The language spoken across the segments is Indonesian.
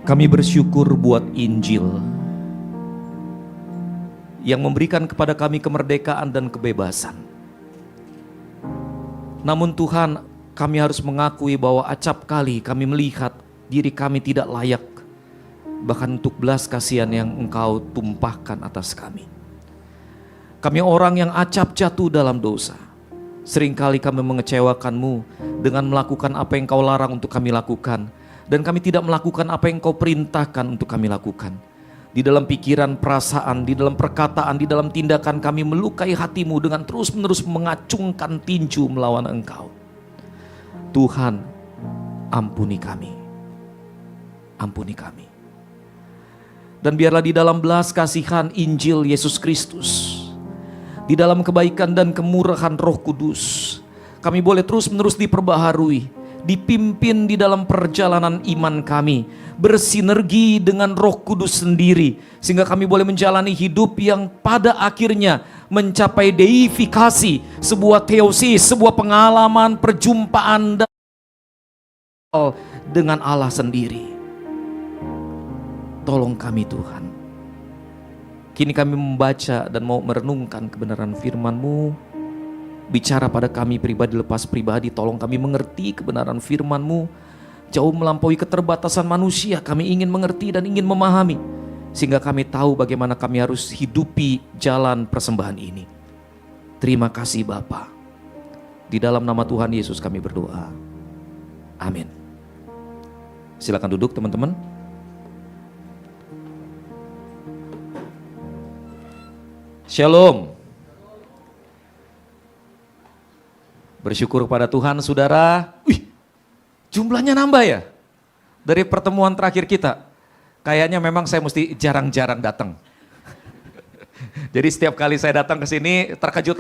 Kami bersyukur buat Injil yang memberikan kepada kami kemerdekaan dan kebebasan. Namun Tuhan, kami harus mengakui bahwa acap kali kami melihat diri kami tidak layak, bahkan untuk belas kasihan yang Engkau tumpahkan atas kami. Kami orang yang acap jatuh dalam dosa. Seringkali kami mengecewakan-Mu dengan melakukan apa yang Engkau larang untuk kami lakukan. Dan kami tidak melakukan apa yang Engkau perintahkan untuk kami lakukan. Di dalam pikiran, perasaan, di dalam perkataan, di dalam tindakan kami melukai hati-Mu dengan terus-menerus mengacungkan tinju melawan Engkau. Tuhan, ampuni kami. Ampuni kami. Dan biarlah di dalam belas kasihan Injil Yesus Kristus, di dalam kebaikan dan kemurahan Roh Kudus, kami boleh terus-menerus diperbaharui, dipimpin di dalam perjalanan iman kami, bersinergi dengan Roh Kudus sendiri, sehingga kami boleh menjalani hidup yang pada akhirnya mencapai deifikasi, sebuah teosis, sebuah pengalaman perjumpaan dengan Allah sendiri. Tolong kami Tuhan. Kini kami membaca dan mau merenungkan kebenaran firman-Mu. Bicara pada kami pribadi lepas pribadi, tolong kami mengerti kebenaran firman-Mu. Jauh melampaui keterbatasan manusia, kami ingin mengerti dan ingin memahami. Sehingga kami tahu bagaimana kami harus hidupi jalan persembahan ini. Terima kasih Bapa. Di dalam nama Tuhan Yesus kami berdoa. Amin. Silakan duduk teman-teman. Shalom. Bersyukur kepada Tuhan saudara. Jumlahnya nambah ya. Dari pertemuan terakhir kita. Kayaknya memang saya mesti jarang-jarang datang. Jadi setiap kali saya datang ke sini terkejut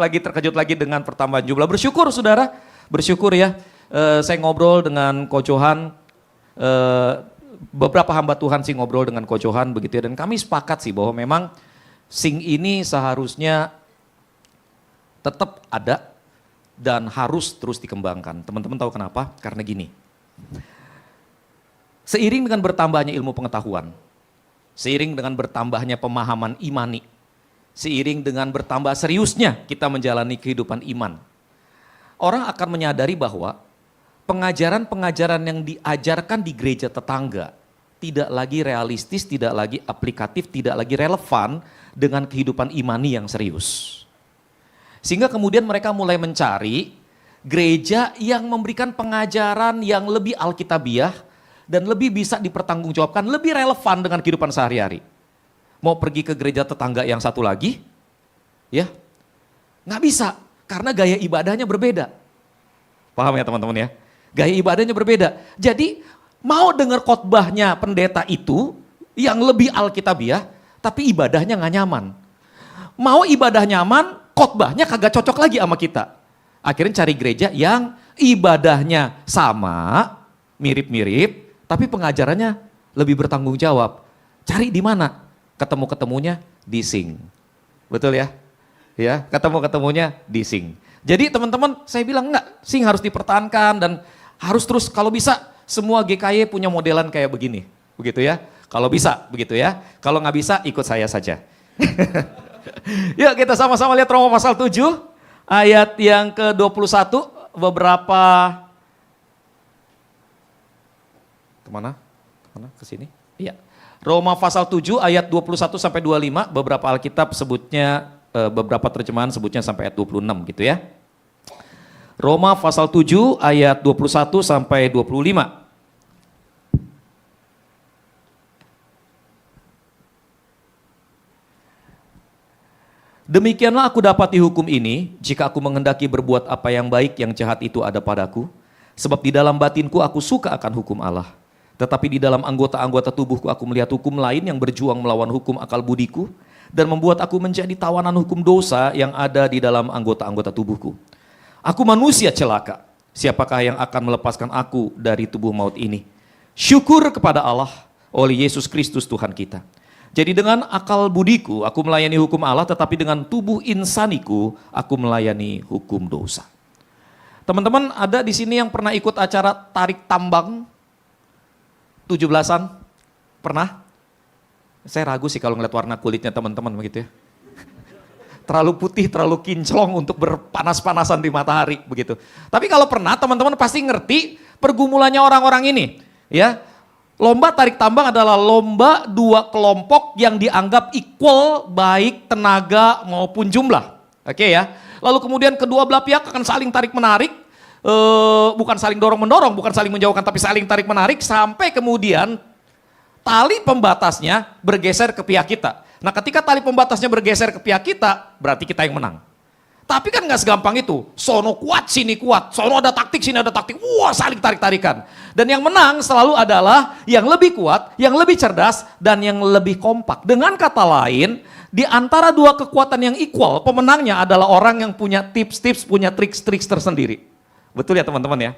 lagi dengan pertambahan jumlah. Bersyukur saudara. Bersyukur ya. Saya ngobrol dengan Ko Johan. Beberapa hamba Tuhan sih ngobrol dengan Ko Johan begitu ya. Dan kami sepakat sih bahwa memang Sing ini seharusnya tetap ada dan harus terus dikembangkan. Teman-teman tahu kenapa? Karena gini. Seiring dengan bertambahnya ilmu pengetahuan, seiring dengan bertambahnya pemahaman imani, seiring dengan bertambah seriusnya kita menjalani kehidupan iman, orang akan menyadari bahwa pengajaran-pengajaran yang diajarkan di gereja tetangga tidak lagi realistis, tidak lagi aplikatif, tidak lagi relevan dengan kehidupan imani yang serius. Sehingga kemudian mereka mulai mencari gereja yang memberikan pengajaran yang lebih alkitabiah dan lebih bisa dipertanggungjawabkan, lebih relevan dengan kehidupan sehari-hari. Mau pergi ke gereja tetangga yang satu lagi, ya nggak bisa karena gaya ibadahnya berbeda. Paham ya teman-teman ya? Gaya ibadahnya berbeda. Jadi mau dengar khotbahnya pendeta itu yang lebih alkitabiah, tapi ibadahnya nggak nyaman. Mau ibadah nyaman, khotbahnya kagak cocok lagi sama kita. Akhirnya cari gereja yang ibadahnya sama, mirip-mirip, tapi pengajarannya lebih bertanggung jawab. Cari di mana? Ketemu-ketemunya di Sing. Betul ya? Ya, ketemu-ketemunya di Sing. Jadi teman-teman, saya bilang enggak, Sing harus dipertahankan dan harus terus kalau bisa semua GKY punya modelan kayak begini. Begitu ya? Kalau bisa, begitu ya. Kalau nggak bisa, ikut saya saja. Yuk kita sama-sama lihat Roma pasal 7, ayat yang ke-21, beberapa, kemana? Ke sini? Iya. Roma pasal 7, ayat 21 sampai 25, beberapa Alkitab sebutnya, beberapa terjemahan sebutnya sampai ayat 26 gitu ya. Roma pasal 7, ayat 21 sampai 25. Demikianlah aku dapat dihukum ini, jika aku menghendaki berbuat apa yang baik, yang jahat itu ada padaku. Sebab di dalam batinku aku suka akan hukum Allah. Tetapi di dalam anggota-anggota tubuhku aku melihat hukum lain yang berjuang melawan hukum akal budiku, dan membuat aku menjadi tawanan hukum dosa yang ada di dalam anggota-anggota tubuhku. Aku manusia celaka, siapakah yang akan melepaskan aku dari tubuh maut ini? Syukur kepada Allah oleh Yesus Kristus Tuhan kita. Jadi dengan akal budiku aku melayani hukum Allah, tetapi dengan tubuh insaniku aku melayani hukum dosa. Teman-teman ada di sini yang pernah ikut acara tarik tambang 17-an? Pernah? Saya ragu sih kalau ngeliat warna kulitnya teman-teman begitu ya. Terlalu putih, terlalu kinclong untuk berpanas-panasan di matahari begitu. Tapi kalau pernah, teman-teman pasti ngerti pergumulannya orang-orang ini, ya. Lomba tarik tambang adalah lomba dua kelompok yang dianggap equal baik tenaga maupun jumlah. Oke ya. Lalu kemudian kedua belah pihak akan saling tarik menarik, bukan saling dorong mendorong, bukan saling menjauhkan, tapi saling tarik menarik sampai kemudian tali pembatasnya bergeser ke pihak kita. Nah ketika tali pembatasnya bergeser ke pihak kita, berarti kita yang menang. Tapi kan gak segampang itu, sono kuat, sini kuat, sono ada taktik, sini ada taktik, wah saling tarik-tarikan. Dan yang menang selalu adalah yang lebih kuat, yang lebih cerdas, dan yang lebih kompak. Dengan kata lain, di antara dua kekuatan yang equal, pemenangnya adalah orang yang punya tips-tips, punya triks-triks tersendiri. Betul ya teman-teman ya?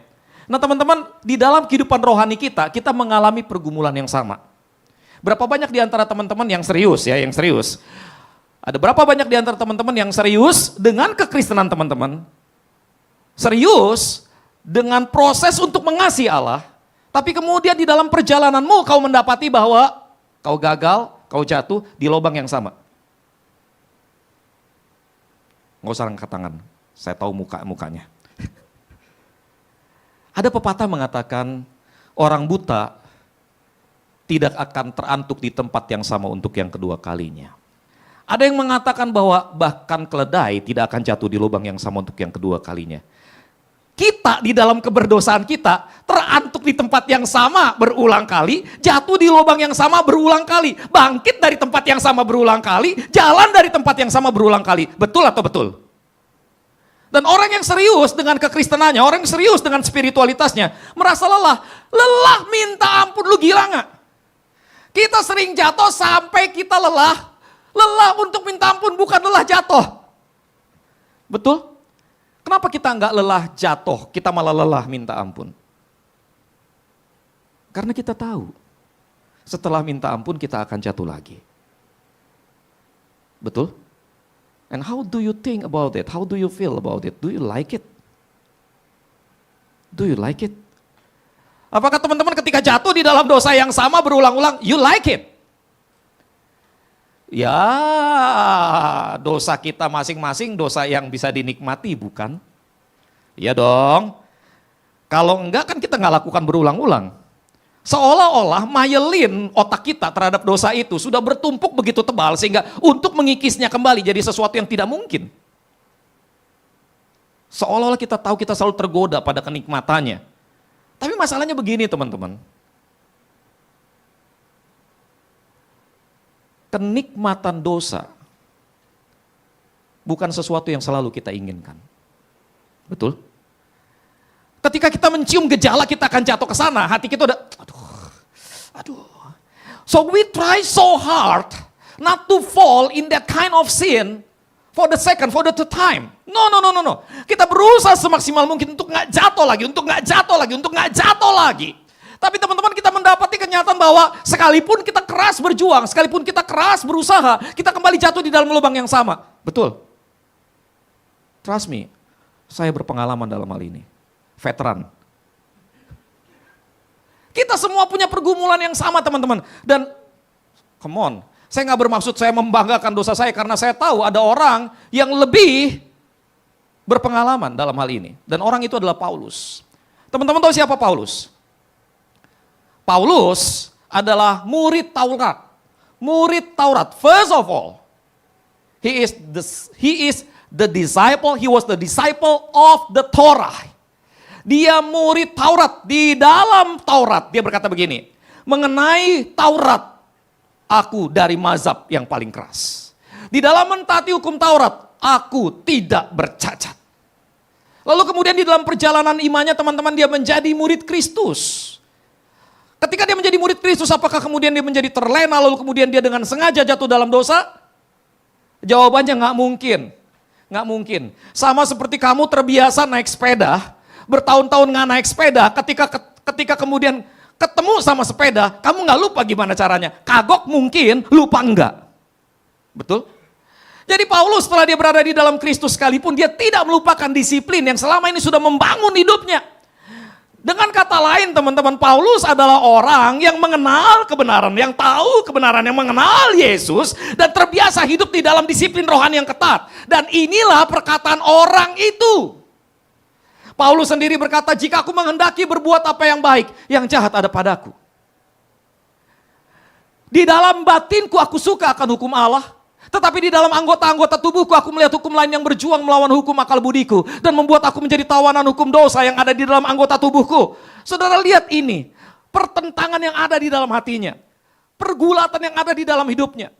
Nah teman-teman, di dalam kehidupan rohani kita mengalami pergumulan yang sama. Berapa banyak di antara teman-teman yang serius ya, yang serius? Ada berapa banyak di antara teman-teman yang serius dengan kekristenan teman-teman? Serius dengan proses untuk mengasihi Allah, tapi kemudian di dalam perjalananmu kau mendapati bahwa kau gagal, kau jatuh di lubang yang sama. Nggak usah angkat tangan, saya tahu mukanya. Ada pepatah mengatakan, orang buta tidak akan terantuk di tempat yang sama untuk yang kedua kalinya. Ada yang mengatakan bahwa bahkan keledai tidak akan jatuh di lubang yang sama untuk yang kedua kalinya. Kita di dalam keberdosaan kita terantuk di tempat yang sama berulang kali, jatuh di lubang yang sama berulang kali, bangkit dari tempat yang sama berulang kali, jalan dari tempat yang sama berulang kali. Betul atau betul? Dan orang yang serius dengan kekristenannya, orang yang serius dengan spiritualitasnya, merasa lelah. Lelah minta ampun, lu gila gak? Kita sering jatuh sampai kita lelah. Lelah untuk minta ampun, bukan lelah jatuh. Betul? Kenapa kita nggak lelah jatuh, kita malah lelah minta ampun? Karena kita tahu, setelah minta ampun kita akan jatuh lagi. Betul? And how do you think about it? How do you feel about it? Do you like it? Do you like it? Apakah teman-teman ketika jatuh di dalam dosa yang sama berulang-ulang, you like it? Ya, dosa kita masing-masing dosa yang bisa dinikmati, bukan? Iya dong. Kalau enggak kan kita nggak lakukan berulang-ulang. Seolah-olah myelin otak kita terhadap dosa itu sudah bertumpuk begitu tebal sehingga untuk mengikisnya kembali jadi sesuatu yang tidak mungkin. Seolah-olah kita tahu kita selalu tergoda pada kenikmatannya. Tapi masalahnya begini teman-teman. Kenikmatan dosa bukan sesuatu yang selalu kita inginkan. Betul? Ketika kita mencium gejala kita akan jatuh ke sana, hati kita udah aduh. So we try so hard not to fall in that kind of sin for the second, for the third time. No. Kita berusaha semaksimal mungkin untuk nggak jatuh lagi, untuk nggak jatuh lagi. Tapi teman-teman kita mendapati kenyataan bahwa sekalipun kita keras berjuang, sekalipun kita keras berusaha, kita kembali jatuh di dalam lubang yang sama. Betul? Trust me, saya berpengalaman dalam hal ini. Veteran. Kita semua punya pergumulan yang sama teman-teman. Dan come on, saya nggak bermaksud saya membanggakan dosa saya karena saya tahu ada orang yang lebih berpengalaman dalam hal ini. Dan orang itu adalah Paulus. Teman-teman tahu siapa Paulus? Paulus adalah murid Taurat. Murid Taurat. First of all, he is the disciple, he was the disciple of the Torah. Dia murid Taurat. Di dalam Taurat dia berkata begini, mengenai Taurat, aku dari mazhab yang paling keras. Di dalam mentaati hukum Taurat, aku tidak bercacat. Lalu kemudian di dalam perjalanan imannya teman-teman dia menjadi murid Kristus. Ketika dia menjadi murid Kristus, apakah kemudian dia menjadi terlena lalu kemudian dia dengan sengaja jatuh dalam dosa? Jawabannya nggak mungkin. Nggak mungkin. Sama seperti kamu terbiasa naik sepeda, bertahun-tahun nggak naik sepeda, ketika kemudian ketemu sama sepeda, kamu nggak lupa gimana caranya. Kagok mungkin, lupa enggak. Betul? Jadi Paulus setelah dia berada di dalam Kristus sekalipun, dia tidak melupakan disiplin yang selama ini sudah membangun hidupnya. Dengan kata lain teman-teman, Paulus adalah orang yang mengenal kebenaran, yang tahu kebenaran, yang mengenal Yesus, dan terbiasa hidup di dalam disiplin rohani yang ketat. Dan inilah perkataan orang itu. Paulus sendiri berkata, jika aku menghendaki berbuat apa yang baik, yang jahat ada padaku. Di dalam batinku aku suka akan hukum Allah, tetapi di dalam anggota-anggota tubuhku aku melihat hukum lain yang berjuang melawan hukum akal budiku dan membuat aku menjadi tawanan hukum dosa yang ada di dalam anggota tubuhku. Saudara lihat ini, pertentangan yang ada di dalam hatinya, pergulatan yang ada di dalam hidupnya.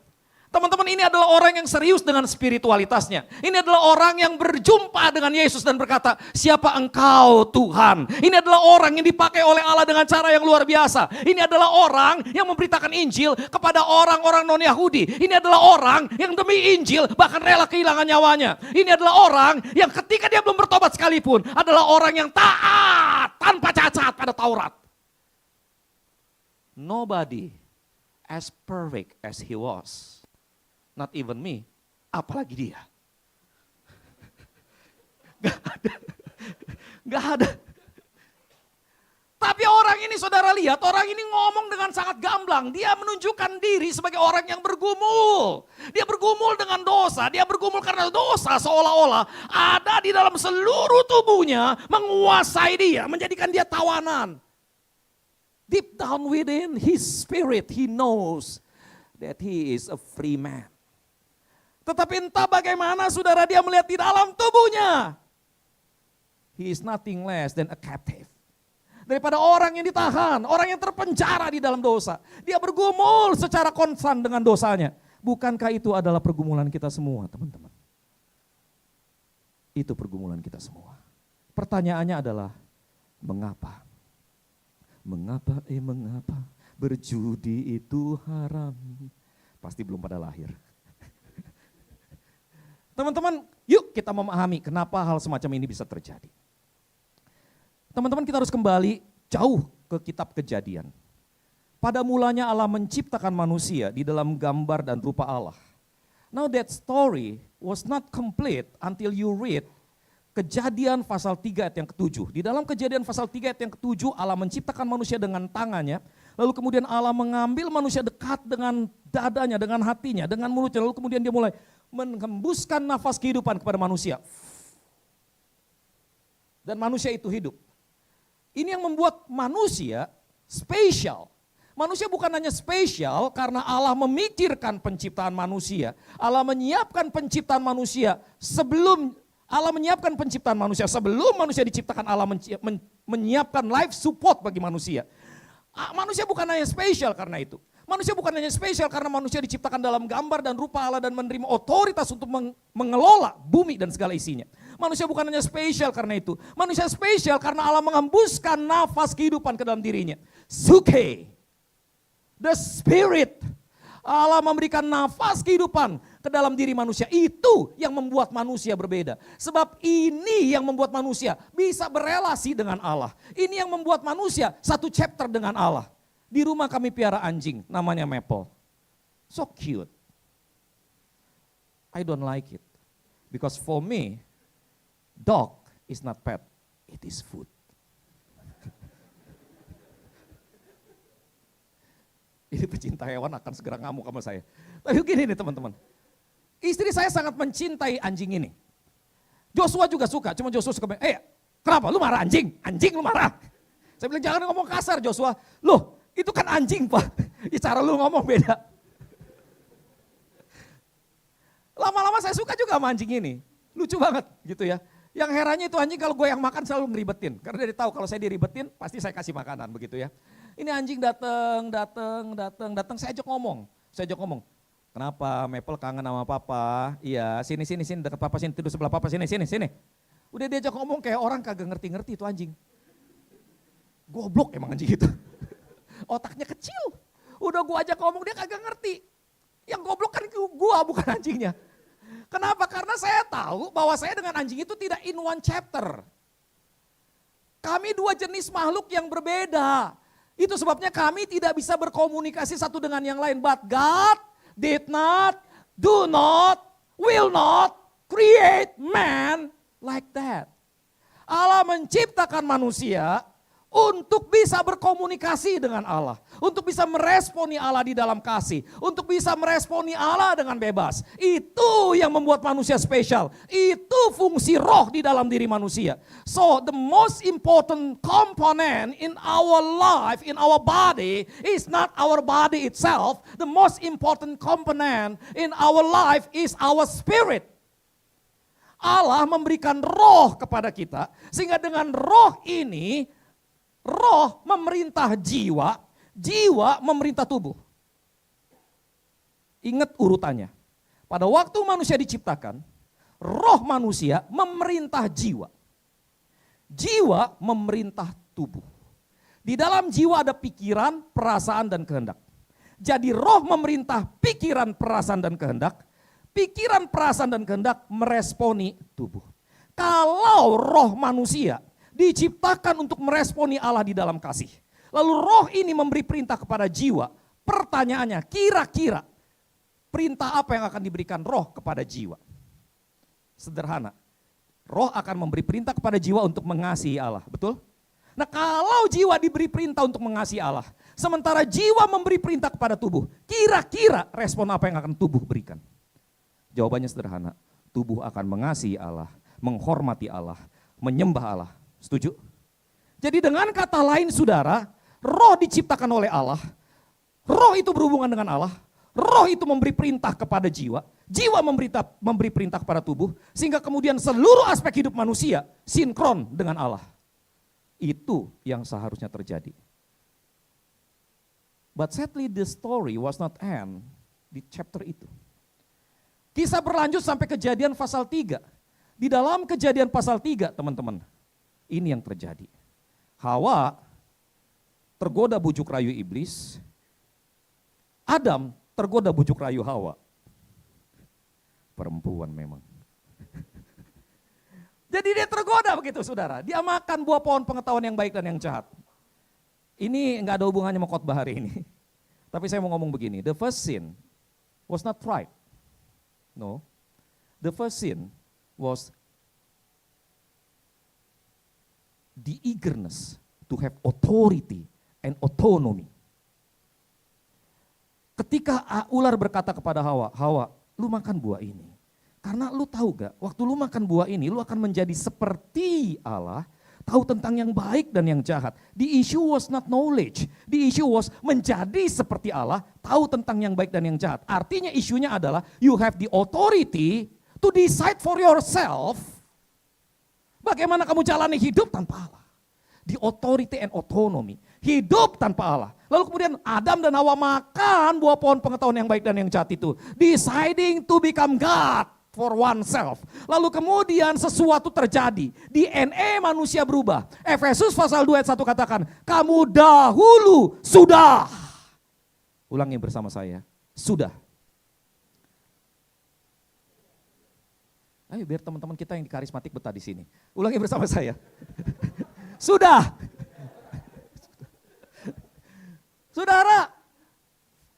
Teman-teman, ini adalah orang yang serius dengan spiritualitasnya. Ini adalah orang yang berjumpa dengan Yesus dan berkata, siapa engkau Tuhan? Ini adalah orang yang dipakai oleh Allah dengan cara yang luar biasa. Ini adalah orang yang memberitakan Injil kepada orang-orang non-Yahudi. Ini adalah orang yang demi Injil bahkan rela kehilangan nyawanya. Ini adalah orang yang ketika dia belum bertobat sekalipun adalah orang yang taat tanpa cacat pada Taurat. Nobody as perfect as he was. Not even me, apalagi dia. Gak ada. Tapi orang ini saudara lihat, orang ini ngomong dengan sangat gamblang. Dia menunjukkan diri sebagai orang yang bergumul. Dia bergumul dengan dosa, dia bergumul karena dosa seolah-olah ada di dalam seluruh tubuhnya, menguasai dia, menjadikan dia tawanan. Deep down within his spirit, he knows that he is a free man. Tetapi entah bagaimana saudara dia melihat di dalam tubuhnya. He is nothing less than a captive. Daripada orang yang ditahan, orang yang terpenjara di dalam dosa. Dia bergumul secara konstan dengan dosanya. Bukankah itu adalah pergumulan kita semua, teman-teman? Itu pergumulan kita semua. Pertanyaannya adalah, mengapa? Mengapa berjudi itu haram? Pasti belum pada lahir. Teman-teman, yuk kita memahami kenapa hal semacam ini bisa terjadi. Teman-teman, kita harus kembali jauh ke kitab Kejadian. Pada mulanya Allah menciptakan manusia di dalam gambar dan rupa Allah. Now that story was not complete until you read Kejadian pasal 3 ayat yang ke-7. Di dalam Kejadian pasal 3 ayat yang ke-7 Allah menciptakan manusia dengan tangannya. Lalu kemudian Allah mengambil manusia dekat dengan dadanya, dengan hatinya, dengan mulutnya. Lalu kemudian dia mulai menghembuskan nafas kehidupan kepada manusia. Dan manusia itu hidup. Ini yang membuat manusia spesial. Manusia bukan hanya spesial karena Allah memikirkan penciptaan manusia. Allah menyiapkan penciptaan manusia sebelum manusia diciptakan. Allah menyiapkan life support bagi manusia. Manusia bukan hanya spesial karena itu. Manusia bukan hanya spesial karena manusia diciptakan dalam gambar dan rupa Allah dan menerima otoritas untuk mengelola bumi dan segala isinya. Manusia bukan hanya spesial karena itu. Manusia spesial karena Allah menghembuskan nafas kehidupan ke dalam dirinya. Suke, the spirit. Allah memberikan nafas kehidupan ke dalam diri manusia. Itu yang membuat manusia berbeda. Sebab ini yang membuat manusia bisa berelasi dengan Allah. Ini yang membuat manusia satu chapter dengan Allah. Di rumah kami piara anjing, namanya Maple. So cute. I don't like it. Because for me, dog is not pet, it is food. Ini pecinta hewan akan segera ngamuk sama saya. Tapi begini nih teman-teman. Istri saya sangat mencintai anjing ini. Joshua juga suka, cuma Joshua suka, kenapa lu marah anjing? Anjing lu marah. Saya bilang jangan ngomong kasar Joshua. Loh, itu kan anjing Pak, ya cara lu ngomong beda. Lama-lama saya suka juga sama anjing ini, lucu banget gitu ya. Yang herannya itu anjing kalau gue yang makan selalu ngeribetin, karena dia tahu kalau saya diribetin pasti saya kasih makanan begitu ya. Ini anjing datang, saya ajak ngomong. Kenapa Maple kangen sama papa? Iya, sini dekat papa, sini tidur sebelah papa, sini. Udah diajak ngomong kayak orang kagak ngerti-ngerti itu anjing. Goblok emang anjing itu. Otaknya kecil. Udah gua ajak ngomong dia kagak ngerti. Yang goblok kan gua bukan anjingnya. Kenapa? Karena saya tahu bahwa saya dengan anjing itu tidak in one chapter. Kami dua jenis makhluk yang berbeda. Itu sebabnya kami tidak bisa berkomunikasi satu dengan yang lain. But God did not, do not, will not create man like that. Allah menciptakan manusia untuk bisa berkomunikasi dengan Allah, untuk bisa meresponi Allah di dalam kasih, untuk bisa meresponi Allah dengan bebas. Itu yang membuat manusia spesial. Itu fungsi roh di dalam diri manusia. So the most important component in our life, in our body, is not our body itself. The most important component in our life is our spirit. Allah memberikan roh kepada kita, sehingga dengan roh ini, roh memerintah jiwa, jiwa memerintah tubuh. Ingat urutannya. Pada waktu manusia diciptakan, roh manusia memerintah jiwa. Jiwa memerintah tubuh. Di dalam jiwa ada pikiran, perasaan, dan kehendak. Jadi roh memerintah pikiran, perasaan, dan kehendak. Pikiran, perasaan, dan kehendak meresponi tubuh. Kalau roh manusia diciptakan untuk meresponi Allah di dalam kasih. Lalu roh ini memberi perintah kepada jiwa. Pertanyaannya, kira-kira perintah apa yang akan diberikan roh kepada jiwa? Sederhana. Roh akan memberi perintah kepada jiwa untuk mengasihi Allah, betul? Nah, kalau jiwa diberi perintah untuk mengasihi Allah, sementara jiwa memberi perintah kepada tubuh, kira-kira respon apa yang akan tubuh berikan? Jawabannya sederhana. Tubuh akan mengasihi Allah, menghormati Allah, menyembah Allah. Setuju? Jadi dengan kata lain saudara, roh diciptakan oleh Allah, roh itu berhubungan dengan Allah, roh itu memberi perintah kepada jiwa, jiwa memberi perintah kepada tubuh, sehingga kemudian seluruh aspek hidup manusia sinkron dengan Allah. Itu yang seharusnya terjadi. But sadly the story was not end di chapter itu. Kisah berlanjut sampai Kejadian pasal 3. Di dalam Kejadian pasal 3 teman-teman, ini yang terjadi. Hawa tergoda bujuk rayu iblis. Adam tergoda bujuk rayu Hawa. Perempuan memang. Jadi dia tergoda begitu saudara. Dia makan buah pohon pengetahuan yang baik dan yang jahat. Ini enggak ada hubungannya sama khotbah hari ini. Tapi saya mau ngomong begini. The first sin was not pride. No. The first sin was the eagerness to have authority and autonomy. Ketika ular berkata kepada Hawa, Hawa, lu makan buah ini. Karena lu tahu gak, waktu lu makan buah ini, lu akan menjadi seperti Allah, tahu tentang yang baik dan yang jahat. The issue was not knowledge, the issue was menjadi seperti Allah, tahu tentang yang baik dan yang jahat. Artinya isunya adalah, you have the authority to decide for yourself, bagaimana kamu jalani hidup tanpa Allah. The authority and autonomy, hidup tanpa Allah. Lalu kemudian Adam dan Hawa makan buah pohon pengetahuan yang baik dan yang jahat itu. Deciding to become God for oneself. Lalu kemudian sesuatu terjadi. DNA manusia berubah. Efesus pasal 2 ayat 1 katakan, kamu dahulu sudah. Ulangi bersama saya, sudah. Ayo biar teman-teman kita yang di karismatik betah di sini. Ulangi bersama saya. Sudah. Saudara,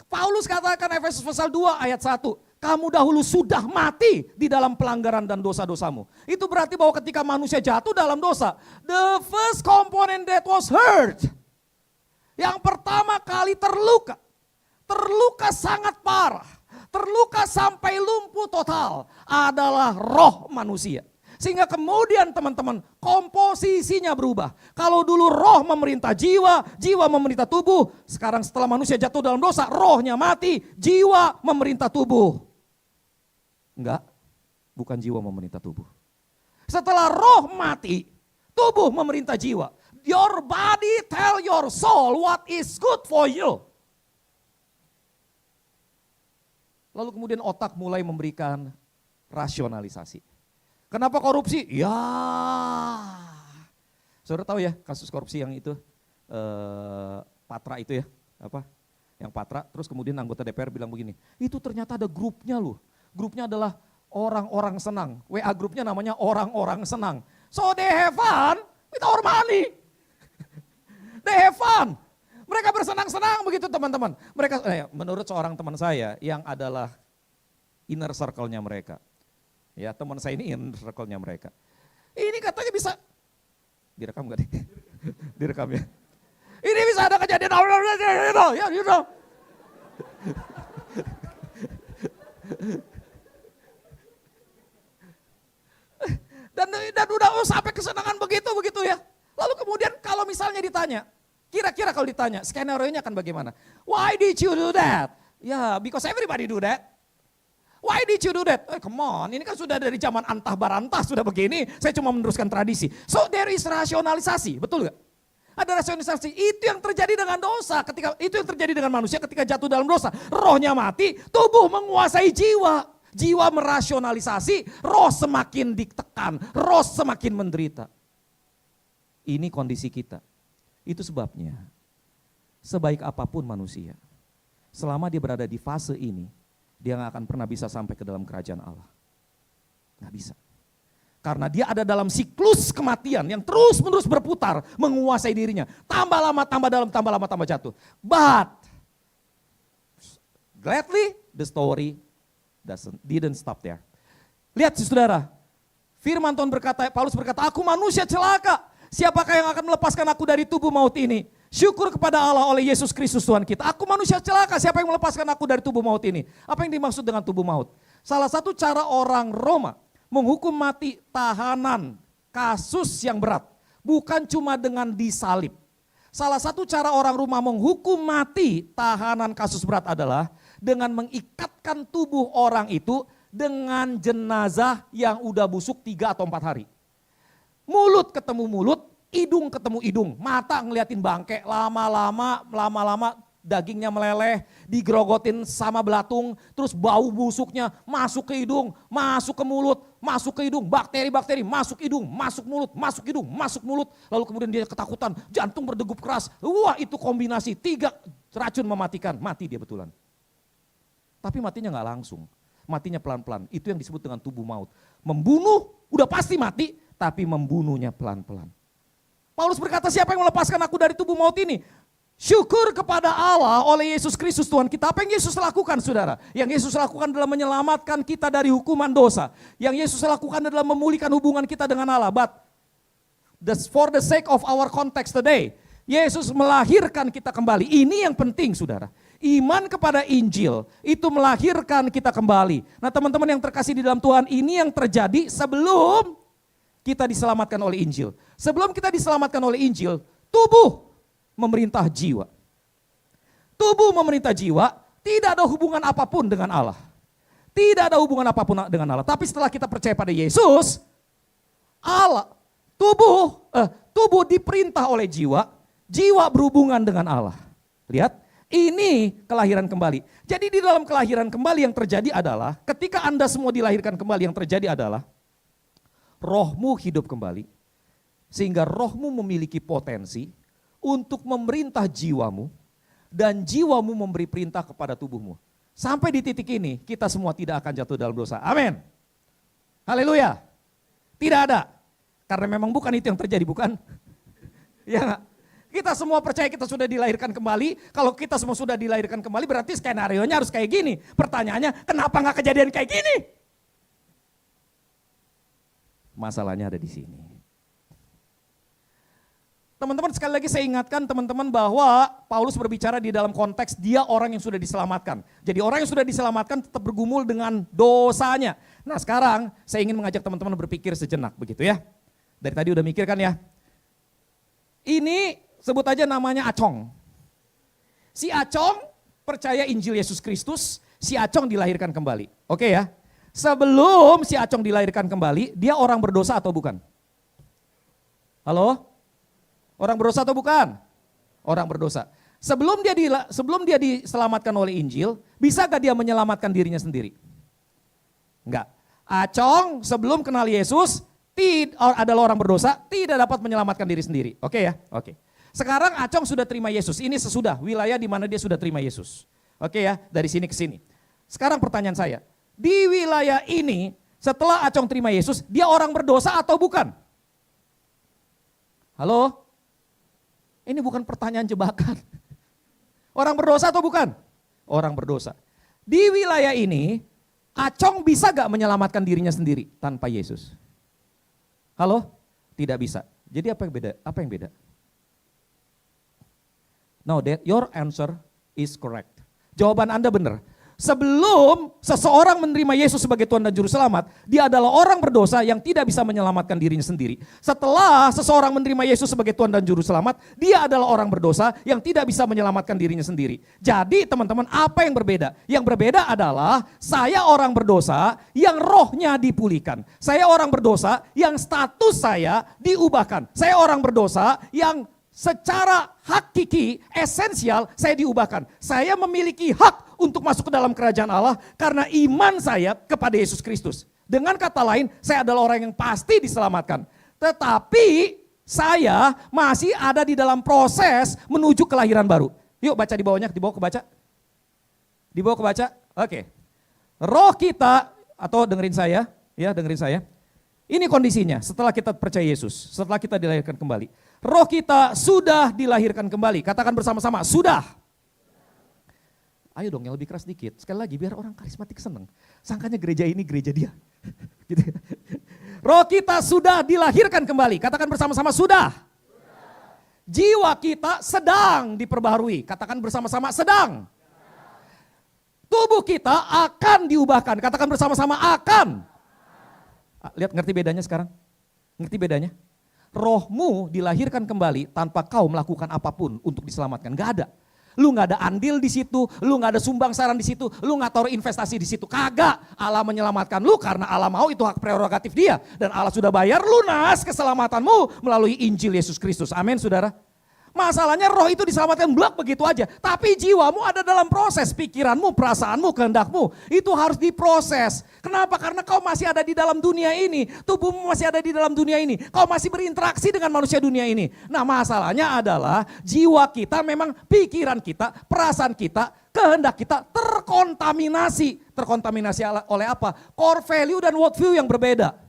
Paulus katakan Efesus pasal 2 ayat 1, kamu dahulu sudah mati di dalam pelanggaran dan dosa-dosamu. Itu berarti bahwa ketika manusia jatuh dalam dosa, the first component that was hurt, yang pertama kali terluka sangat parah, terluka sampai lumpuh total adalah roh manusia. Sehingga kemudian teman-teman komposisinya berubah. Kalau dulu roh memerintah jiwa, jiwa memerintah tubuh. Sekarang setelah manusia jatuh dalam dosa, rohnya mati, jiwa memerintah tubuh. Enggak, bukan jiwa memerintah tubuh. Setelah roh mati, tubuh memerintah jiwa. Your body tell your soul what is good for you. Lalu kemudian otak mulai memberikan rasionalisasi. Kenapa korupsi? Ya, saudara tahu ya kasus korupsi yang itu Patra itu ya, apa? Yang Patra. Terus kemudian anggota DPR bilang begini, itu ternyata ada grupnya loh. Grupnya adalah orang-orang senang. WA grupnya namanya orang-orang senang. So they have fun with our money. They have fun. Mereka bersenang-senang begitu teman-teman. Mereka menurut seorang teman saya yang adalah inner circle-nya mereka. Ya, teman saya ini inner circle-nya mereka. Ini katanya bisa direkam gak nih? Direkam ya. Ini bisa ada kejadian, ya, Dan udah sampai kesenangan begitu ya. Lalu kemudian kalau misalnya ditanya, kira-kira kalau ditanya, skenario-nya akan bagaimana? Why did you do that? Ya, because everybody do that. Why did you do that? Come on, ini kan sudah dari zaman antah barantah sudah begini, saya cuma meneruskan tradisi. So there is rasionalisasi, betul gak? Ada rasionalisasi, itu yang terjadi dengan dosa, itu yang terjadi dengan manusia ketika jatuh dalam dosa. Rohnya mati, tubuh menguasai jiwa. Jiwa merasionalisasi, roh semakin ditekan, roh semakin menderita. Ini kondisi kita. Itu sebabnya, sebaik apapun manusia, selama dia berada di fase ini, dia gak akan pernah bisa sampai ke dalam kerajaan Allah. Gak bisa. Karena dia ada dalam siklus kematian yang terus menerus berputar, menguasai dirinya. Tambah lama, tambah dalam, tambah lama, tambah jatuh. But, gladly the story didn't stop there. Lihat saudara, firman Tuhan berkata, Paulus berkata, aku manusia celaka. Siapakah yang akan melepaskan aku dari tubuh maut ini? Syukur kepada Allah oleh Yesus Kristus Tuhan kita. Aku manusia celaka, siapa yang melepaskan aku dari tubuh maut ini? Apa yang dimaksud dengan tubuh maut? Salah satu cara orang Roma menghukum mati tahanan kasus yang berat, bukan cuma dengan disalib. Salah satu cara orang Roma menghukum mati tahanan kasus berat adalah dengan mengikatkan tubuh orang itu dengan jenazah yang udah busuk 3 atau 4 hari. Mulut ketemu mulut, hidung ketemu hidung, mata ngeliatin bangke, lama-lama dagingnya meleleh, digerogotin sama belatung, terus bau busuknya masuk ke hidung, masuk ke mulut, masuk ke hidung, bakteri-bakteri masuk hidung, masuk mulut, masuk hidung, masuk mulut, lalu kemudian dia ketakutan, jantung berdegup keras, wah itu kombinasi 3 racun mematikan, mati dia betulan. Tapi matinya nggak langsung, matinya pelan-pelan. Itu yang disebut dengan tubuh maut. Membunuh, udah pasti mati, tapi membunuhnya pelan-pelan. Paulus berkata, siapa yang melepaskan aku dari tubuh maut ini? Syukur kepada Allah oleh Yesus Kristus Tuhan kita. Apa yang Yesus lakukan saudara? Yang Yesus lakukan adalah menyelamatkan kita dari hukuman dosa. Yang Yesus lakukan adalah memulihkan hubungan kita dengan Allah. But for the sake of our context today, Yesus melahirkan kita kembali. Ini yang penting saudara. Iman kepada Injil itu melahirkan kita kembali. Nah teman-teman yang terkasih di dalam Tuhan, ini yang terjadi sebelum kita diselamatkan oleh Injil. Sebelum kita diselamatkan oleh Injil, tubuh memerintah jiwa. Tubuh memerintah jiwa, tidak ada hubungan apapun dengan Allah. Tidak ada hubungan apapun dengan Allah. Tapi setelah kita percaya pada Yesus, tubuh diperintah oleh jiwa, jiwa berhubungan dengan Allah. Lihat. Ini kelahiran kembali. Jadi di dalam kelahiran kembali yang terjadi adalah ketika Anda semua dilahirkan kembali, yang terjadi adalah rohmu hidup kembali. Sehingga rohmu memiliki potensi untuk memerintah jiwamu dan jiwamu memberi perintah kepada tubuhmu. Sampai di titik ini kita semua tidak akan jatuh dalam dosa. Amin. Haleluya. Tidak ada. Karena memang bukan itu yang terjadi, bukan? Ya enggak? Kita semua percaya kita sudah dilahirkan kembali. Kalau kita semua sudah dilahirkan kembali berarti skenario-nya harus kayak gini. Pertanyaannya, kenapa nggak kejadian kayak gini? Masalahnya ada di sini. Teman-teman, sekali lagi saya ingatkan teman-teman bahwa Paulus berbicara di dalam konteks dia orang yang sudah diselamatkan. Jadi orang yang sudah diselamatkan tetap bergumul dengan dosanya. Nah sekarang saya ingin mengajak teman-teman berpikir sejenak begitu ya. Dari tadi udah mikir kan ya. Ini sebut aja namanya Acong. Si Acong percaya Injil Yesus Kristus, si Acong dilahirkan kembali. Oke ya. Sebelum si Acong dilahirkan kembali, dia orang berdosa atau bukan? Halo? Orang berdosa atau bukan? Orang berdosa. Sebelum dia diselamatkan oleh Injil, bisa gak dia menyelamatkan dirinya sendiri? Enggak. Acong sebelum kenal Yesus, adalah orang berdosa, tidak dapat menyelamatkan diri sendiri. Oke ya? Oke. Sekarang Acong sudah terima Yesus. Ini sesudah wilayah di mana dia sudah terima Yesus. Oke ya, dari sini ke sini. Sekarang pertanyaan saya, di wilayah ini setelah Acong terima Yesus, dia orang berdosa atau bukan? Halo? Ini bukan pertanyaan jebakan. Orang berdosa atau bukan? Orang berdosa. Di wilayah ini, Acong bisa gak menyelamatkan dirinya sendiri tanpa Yesus? Halo? Tidak bisa. Jadi apa yang beda? Apa yang beda? No, that your answer is correct. Jawaban Anda benar. Sebelum seseorang menerima Yesus sebagai Tuhan dan Juru Selamat, dia adalah orang berdosa yang tidak bisa menyelamatkan dirinya sendiri. Setelah seseorang menerima Yesus sebagai Tuhan dan Juru Selamat, dia adalah orang berdosa yang tidak bisa menyelamatkan dirinya sendiri. Jadi teman-teman, apa yang berbeda? Yang berbeda adalah saya orang berdosa yang rohnya dipulihkan. Saya orang berdosa yang status saya diubahkan. Saya orang berdosa yang secara hakiki, esensial saya diubahkan. Saya memiliki hak untuk masuk ke dalam kerajaan Allah karena iman saya kepada Yesus Kristus. Dengan kata lain, saya adalah orang yang pasti diselamatkan. Tetapi saya masih ada di dalam proses menuju kelahiran baru. Yuk baca di bawahnya, dibawa kebaca. Dibawa kebaca, oke. Roh kita, atau dengerin saya, ya dengerin saya. Ini kondisinya setelah kita percaya Yesus, setelah kita dilahirkan kembali. Roh kita sudah dilahirkan kembali. Katakan bersama-sama, sudah. Ayo dong yang lebih keras dikit. Sekali lagi biar orang karismatik seneng. Sangkanya gereja ini gereja dia. Gitu. Roh kita sudah dilahirkan kembali. Katakan bersama-sama, sudah. Jiwa kita sedang diperbaharui. Katakan bersama-sama, sedang. Tubuh kita akan diubahkan. Katakan bersama-sama, akan. Lihat, ngerti bedanya sekarang? Ngerti bedanya? Rohmu dilahirkan kembali tanpa kau melakukan apapun untuk diselamatkan. Gak ada. Lu gak ada andil di situ, lu gak ada sumbang saran di situ, lu gak taruh investasi di situ. Kagak. Allah menyelamatkan lu karena Allah mau, itu hak prerogatif dia. Dan Allah sudah bayar lunas keselamatanmu melalui Injil Yesus Kristus. Amin saudara. Masalahnya roh itu diselamatkan blok begitu aja. Tapi jiwamu ada dalam proses, pikiranmu, perasaanmu, kehendakmu. Itu harus diproses. Kenapa? Karena kau masih ada di dalam dunia ini. Tubuhmu masih ada di dalam dunia ini. Kau masih berinteraksi dengan manusia dunia ini. Nah masalahnya adalah jiwa kita memang pikiran kita, perasaan kita, kehendak kita terkontaminasi. Terkontaminasi oleh apa? Core value dan world view yang berbeda.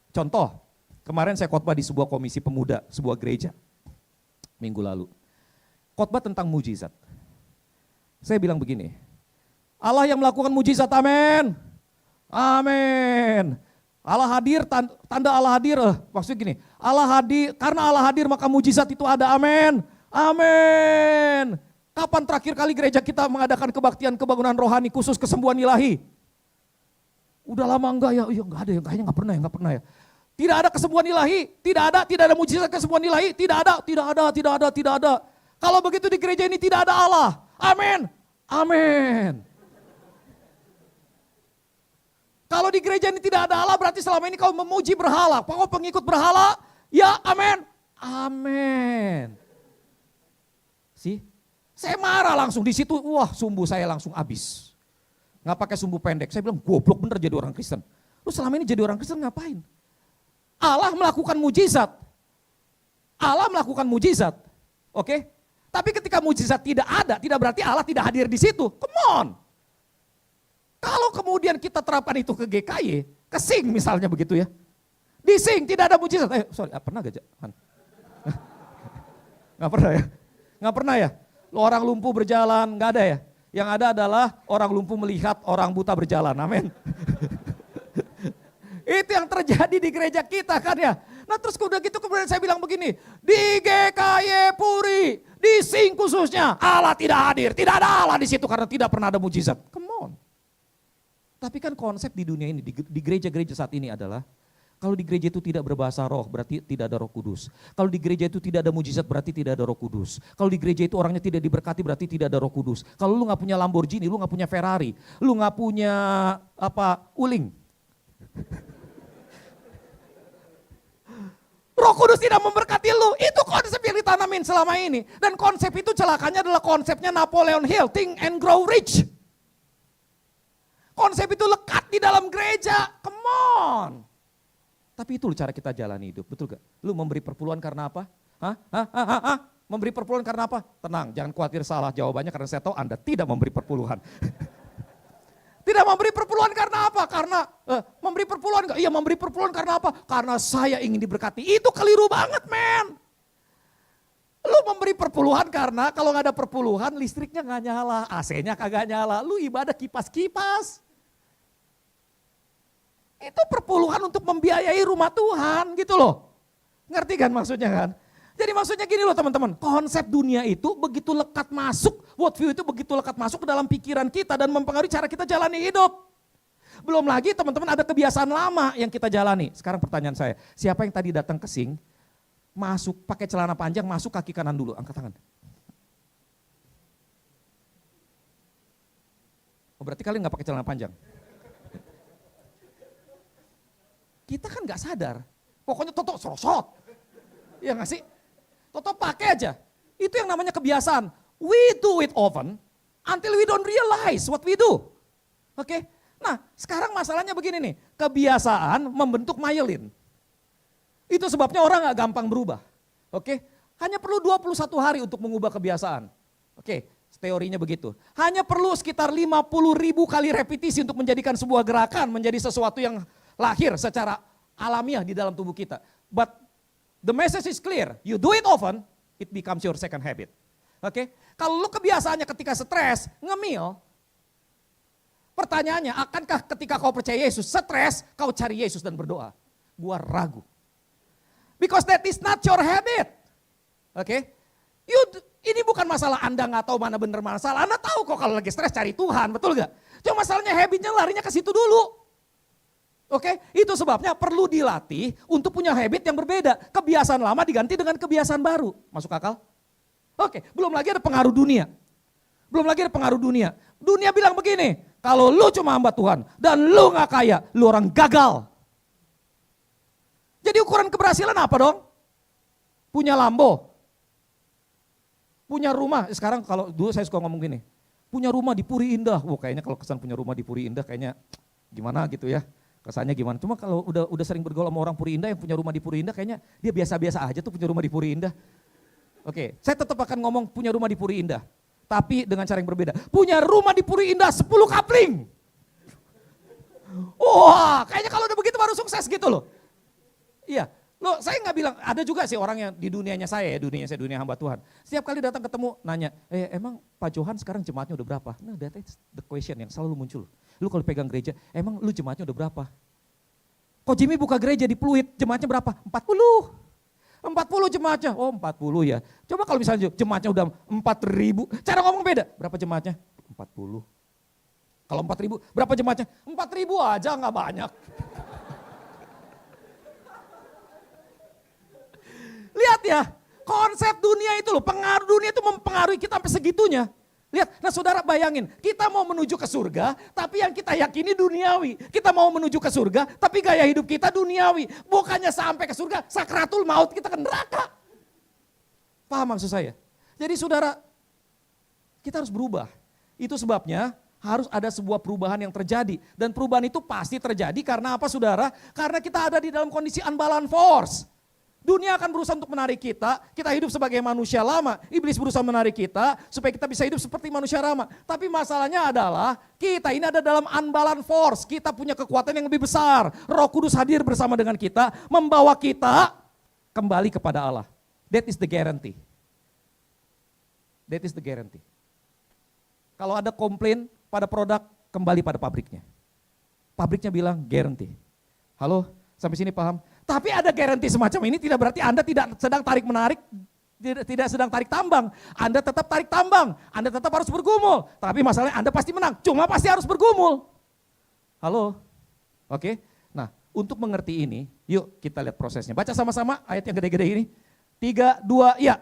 Contoh, kemarin saya khotbah di sebuah komisi pemuda, sebuah gereja. Minggu lalu. Khotbah tentang mujizat. Saya bilang begini, Allah yang melakukan mujizat, amin. Amin. Allah hadir, tanda Allah hadir, maksudnya gini, Allah hadir, karena Allah hadir maka mujizat itu ada, amin. Amin. Kapan terakhir kali gereja kita mengadakan kebaktian kebangunan rohani khusus kesembuhan ilahi? Udah lama enggak ya? Iya enggak ada ya, kayaknya enggak pernah ya. Tidak ada kesembuhan ilahi, tidak ada mujizat kesembuhan ilahi, tidak ada. Kalau begitu di gereja ini tidak ada Allah. Amin. Amin. Kalau di gereja ini tidak ada Allah berarti selama ini kau memuji berhala, kau pengikut berhala, ya amin. Amin. Sih, saya marah langsung di situ, wah sumbu saya langsung habis. Nggak pakai sumbu pendek, saya bilang goblok bener jadi orang Kristen. Lu selama ini jadi orang Kristen ngapain? Allah melakukan mujizat. Allah melakukan mujizat. Oke? Tapi ketika mujizat tidak ada, tidak berarti Allah tidak hadir di situ. Come on. Kalau kemudian kita terapkan itu ke GKY, ke Sing misalnya begitu ya. Di Sing tidak ada mujizat. Pernah gak? Nggak pernah ya? Nggak pernah ya? Lo orang lumpuh berjalan, nggak ada ya? Yang ada adalah orang lumpuh melihat orang buta berjalan. Amin. Itu yang terjadi di gereja kita kan ya. Nah terus udah gitu kemudian saya bilang begini, di GKY Puri, di Sing khususnya, Allah tidak hadir. Tidak ada Allah di situ karena tidak pernah ada mujizat. Come on. Tapi kan konsep di dunia ini, di gereja-gereja saat ini adalah, kalau di gereja itu tidak berbahasa roh berarti tidak ada Roh Kudus. Kalau di gereja itu tidak ada mujizat berarti tidak ada Roh Kudus. Kalau di gereja itu orangnya tidak diberkati berarti tidak ada Roh Kudus. Kalau lu gak punya Lamborghini, lu gak punya Ferrari, lu gak punya uling. Roh Kudus tidak memberkati lu. Itu konsep yang ditanamin selama ini. Dan konsep itu celakanya adalah konsepnya Napoleon Hill, think and grow rich. Konsep itu lekat di dalam gereja, come on. Tapi itu cara kita jalani hidup, betul gak? Lu memberi perpuluhan karena apa? Memberi perpuluhan karena apa? Tenang, jangan khawatir salah jawabannya karena saya tahu Anda tidak memberi perpuluhan. Tidak memberi perpuluhan karena apa? Karena memberi perpuluhan enggak? Iya memberi perpuluhan karena apa? Karena saya ingin diberkati. Itu keliru banget men. Lu memberi perpuluhan karena kalau nggak ada perpuluhan listriknya nggak nyala, AC-nya kagak nyala. Lu ibadah kipas-kipas. Itu perpuluhan untuk membiayai rumah Tuhan gitu loh. Ngerti kan maksudnya kan? Jadi maksudnya gini loh teman-teman, konsep dunia itu begitu lekat masuk, worldview itu begitu lekat masuk ke dalam pikiran kita dan mempengaruhi cara kita jalani hidup. Belum lagi teman-teman ada kebiasaan lama yang kita jalani. Sekarang pertanyaan saya, siapa yang tadi datang ke Sing, masuk pakai celana panjang, masuk kaki kanan dulu, angkat tangan. Oh berarti kalian gak pakai celana panjang? Kita kan gak sadar, pokoknya Toto serosot. Iya gak sih? Toto pakai aja. Itu yang namanya kebiasaan. We do it often until we don't realize what we do. Oke? Nah sekarang masalahnya begini nih, kebiasaan membentuk myelin. Itu sebabnya orang gak gampang berubah. Oke? Hanya perlu 21 hari untuk mengubah kebiasaan. Oke? Teorinya begitu. Hanya perlu sekitar 50.000 kali repetisi untuk menjadikan sebuah gerakan menjadi sesuatu yang lahir secara alamiah di dalam tubuh kita. But the message is clear. You do it often, it becomes your second habit. Oke? Kalau lu kebiasaannya ketika stres, ngemil, pertanyaannya, akankah ketika kau percaya Yesus, stres, kau cari Yesus dan berdoa? Gua ragu. Because that is not your habit. Oke? Ini bukan masalah Anda nggak tahu mana benar mana salah. Anda tahu kok kalau lagi stres cari Tuhan, betul gak? Cuma masalahnya habitnya larinya ke situ dulu. Oke, itu sebabnya perlu dilatih untuk punya habit yang berbeda. Kebiasaan lama diganti dengan kebiasaan baru. Masuk akal? Oke, belum lagi ada pengaruh dunia. Belum lagi ada pengaruh dunia. Dunia bilang begini, kalau lu cuma hamba Tuhan dan lu gak kaya, lu orang gagal. Jadi ukuran keberhasilan apa dong? Punya Lambo. Punya rumah, sekarang kalau dulu saya suka ngomong gini, punya rumah di Puri Indah. Kayaknya kalau kesan punya rumah di Puri Indah kayaknya gimana gitu ya. Kesannya gimana, cuma kalau udah sering bergaul sama orang Puri Indah yang punya rumah di Puri Indah kayaknya dia biasa-biasa aja tuh punya rumah di Puri Indah. Oke, saya tetap akan ngomong punya rumah di Puri Indah, tapi dengan cara yang berbeda. Punya rumah di Puri Indah 10 kapling. Wah, kayaknya kalau udah begitu baru sukses gitu loh. Iya, loh saya nggak bilang, ada juga sih orang yang di dunianya saya, dunia hamba Tuhan. Setiap kali datang ketemu nanya, emang Pak Johan sekarang jemaatnya udah berapa? Nah that is the question yang selalu muncul. Lu kalau pegang gereja, emang lu jemaatnya udah berapa? Kok Jimmy buka gereja di Pluit, jemaatnya berapa? 40. 40 jemaatnya, oh 40 ya. Coba kalau misalnya jemaatnya udah 4.000, cara ngomong beda. Berapa jemaatnya? 40. Kalau 4.000, berapa jemaatnya? 4.000 aja nggak banyak. Lihat ya, konsep dunia itu loh, pengaruh dunia itu mempengaruhi kita sampai segitunya. Lihat, nah saudara bayangin, kita mau menuju ke surga, tapi yang kita yakini duniawi. Kita mau menuju ke surga, tapi gaya hidup kita duniawi. Bukannya sampai ke surga, sakratul maut kita ke neraka. Paham maksud saya? Jadi saudara, kita harus berubah. Itu sebabnya harus ada sebuah perubahan yang terjadi. Dan perubahan itu pasti terjadi karena apa saudara? Karena kita ada di dalam kondisi unbalance force. Dunia akan berusaha untuk menarik kita hidup sebagai manusia lama. Iblis berusaha menarik kita supaya kita bisa hidup seperti manusia lama. Tapi masalahnya adalah kita ini ada dalam unbalance force. Kita punya kekuatan yang lebih besar. Roh Kudus hadir bersama dengan kita, membawa kita kembali kepada Allah. That is the guarantee. That is the guarantee. Kalau ada komplain pada produk, kembali pada pabriknya. Pabriknya bilang guarantee. Halo, sampai sini paham? Tapi ada garansi semacam ini tidak berarti Anda tidak sedang tarik-menarik, tidak sedang tarik tambang. Anda tetap tarik tambang, Anda tetap harus bergumul. Tapi masalahnya Anda pasti menang, cuma pasti harus bergumul. Halo? Oke, nah untuk mengerti ini, yuk kita lihat prosesnya. Baca sama-sama ayat yang gede-gede ini. 3, 2, ya.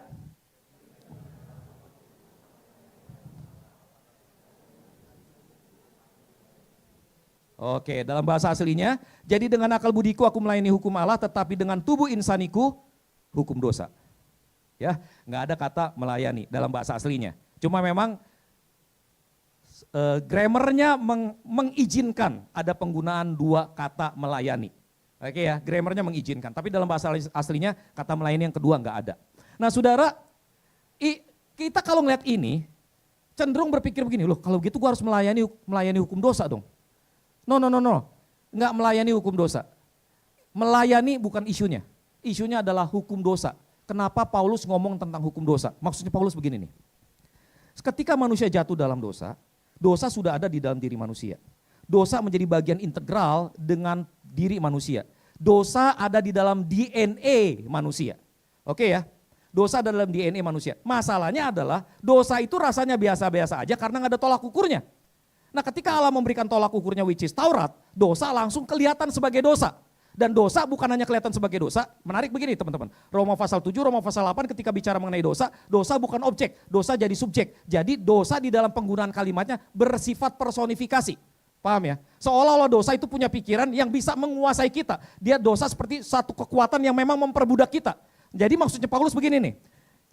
Oke, dalam bahasa aslinya, jadi dengan akal budiku aku melayani hukum Allah, tetapi dengan tubuh insaniku hukum dosa. Ya, nggak ada kata melayani dalam bahasa aslinya. Cuma memang grammarnya mengizinkan ada penggunaan dua kata melayani. Oke ya, grammarnya mengizinkan. Tapi dalam bahasa aslinya kata melayani yang kedua nggak ada. Nah saudara, kita kalau ngeliat ini cenderung berpikir begini, loh kalau gitu gua harus melayani hukum dosa dong. No, nggak melayani hukum dosa. Melayani bukan isunya. Isunya adalah hukum dosa. Kenapa Paulus ngomong tentang hukum dosa? Maksudnya Paulus begini nih. Ketika manusia jatuh dalam dosa, dosa sudah ada di dalam diri manusia. Dosa menjadi bagian integral dengan diri manusia. Dosa ada di dalam DNA manusia. Oke ya. Dosa ada dalam DNA manusia. Masalahnya adalah dosa itu rasanya biasa-biasa aja karena nggak ada tolak ukurnya. Nah ketika Allah memberikan tolak ukurnya which is Taurat, dosa langsung kelihatan sebagai dosa. Dan dosa bukan hanya kelihatan sebagai dosa, menarik begini teman-teman. Roma pasal 7, Roma pasal 8 ketika bicara mengenai dosa, dosa bukan objek, dosa jadi subjek. Jadi dosa di dalam penggunaan kalimatnya bersifat personifikasi. Paham ya? Seolah-olah dosa itu punya pikiran yang bisa menguasai kita. Dia dosa seperti satu kekuatan yang memang memperbudak kita. Jadi maksudnya Paulus begini nih,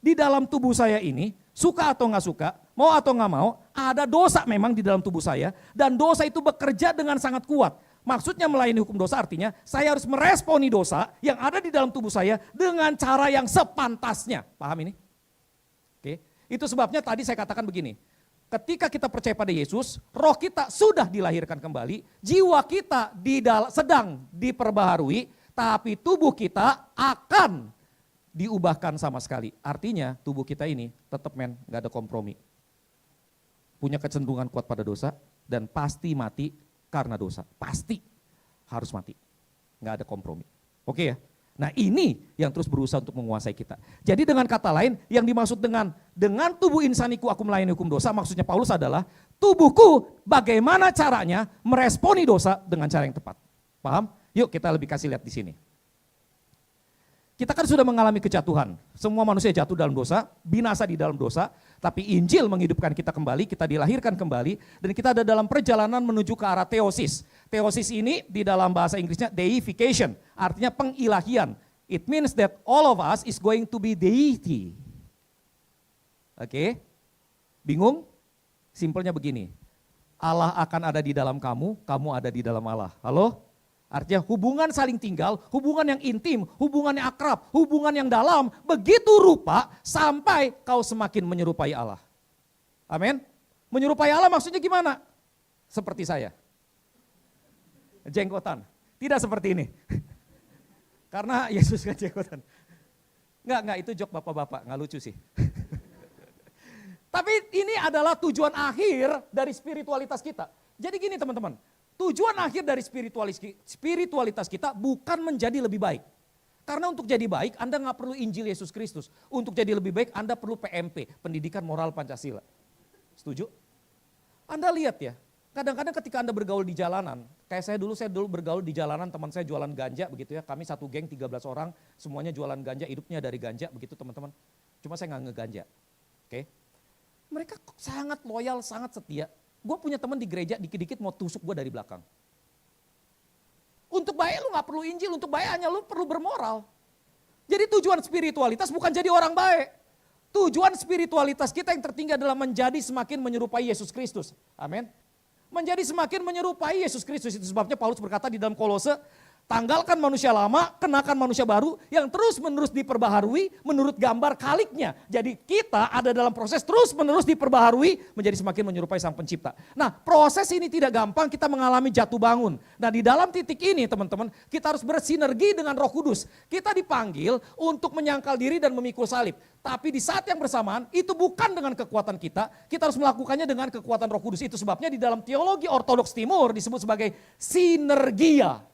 di dalam tubuh saya ini, suka atau nggak suka, mau atau nggak mau, ada dosa memang di dalam tubuh saya, dan dosa itu bekerja dengan sangat kuat. Maksudnya melayani hukum dosa artinya saya harus meresponi dosa yang ada di dalam tubuh saya dengan cara yang sepantasnya. Paham ini? Oke. Itu sebabnya tadi saya katakan begini. Ketika kita percaya pada Yesus, roh kita sudah dilahirkan kembali, jiwa kita sedang diperbaharui, tapi tubuh kita akan diubahkan sama sekali. Artinya tubuh kita ini tetap gak ada kompromi. Punya kecenderungan kuat pada dosa dan pasti mati karena dosa. Pasti harus mati. Gak ada kompromi. Oke ya? Nah ini yang terus berusaha untuk menguasai kita. Jadi dengan kata lain yang dimaksud dengan tubuh insaniku aku melayani hukum dosa, maksudnya Paulus adalah tubuhku bagaimana caranya meresponi dosa dengan cara yang tepat. Paham? Yuk kita lebih kasih lihat di sini. Kita kan sudah mengalami kejatuhan. Semua manusia jatuh dalam dosa, binasa di dalam dosa. Tapi Injil menghidupkan kita kembali, kita dilahirkan kembali. Dan kita ada dalam perjalanan menuju ke arah theosis. Theosis ini di dalam bahasa Inggrisnya deification, artinya pengilahian. It means that all of us is going to be deity. Oke? Bingung? Simpelnya begini. Allah akan ada di dalam kamu, kamu ada di dalam Allah. Halo? Artinya hubungan saling tinggal, hubungan yang intim, hubungan yang akrab, hubungan yang dalam, begitu rupa sampai kau semakin menyerupai Allah. Amin. Menyerupai Allah maksudnya gimana? Seperti saya. Jenggotan. Tidak seperti ini. Karena Yesus kan jenggotan. Enggak, itu jok bapak-bapak, enggak lucu sih. Tapi ini adalah tujuan akhir dari spiritualitas kita. Jadi gini teman-teman. Tujuan akhir dari spiritualitas kita bukan menjadi lebih baik. Karena untuk jadi baik Anda nggak perlu Injil Yesus Kristus. Untuk jadi lebih baik Anda perlu PMP, Pendidikan Moral Pancasila. Setuju? Anda lihat ya, kadang-kadang ketika Anda bergaul di jalanan, kayak saya dulu bergaul di jalanan, teman saya jualan ganja begitu ya. Kami satu geng 13 orang, semuanya jualan ganja, hidupnya dari ganja begitu teman-teman. Cuma saya nggak ngeganja. Oke? Mereka sangat loyal, sangat setia. Gue punya teman di gereja dikit-dikit mau tusuk gue dari belakang. Untuk baik lu gak perlu Injil, untuk baik hanya lu perlu bermoral. Jadi tujuan spiritualitas bukan jadi orang baik. Tujuan spiritualitas kita yang tertinggi adalah menjadi semakin menyerupai Yesus Kristus. Amin. Menjadi semakin menyerupai Yesus Kristus. Itu sebabnya Paulus berkata di dalam Kolose, tanggalkan manusia lama, kenakan manusia baru yang terus menerus diperbaharui menurut gambar kaliknya. Jadi kita ada dalam proses terus menerus diperbaharui menjadi semakin menyerupai Sang Pencipta. Nah proses ini tidak gampang, kita mengalami jatuh bangun. Nah di dalam titik ini teman-teman kita harus bersinergi dengan Roh Kudus. Kita dipanggil untuk menyangkal diri dan memikul salib. Tapi di saat yang bersamaan itu bukan dengan kekuatan kita harus melakukannya dengan kekuatan Roh Kudus. Itu sebabnya di dalam teologi ortodoks timur disebut sebagai sinergia.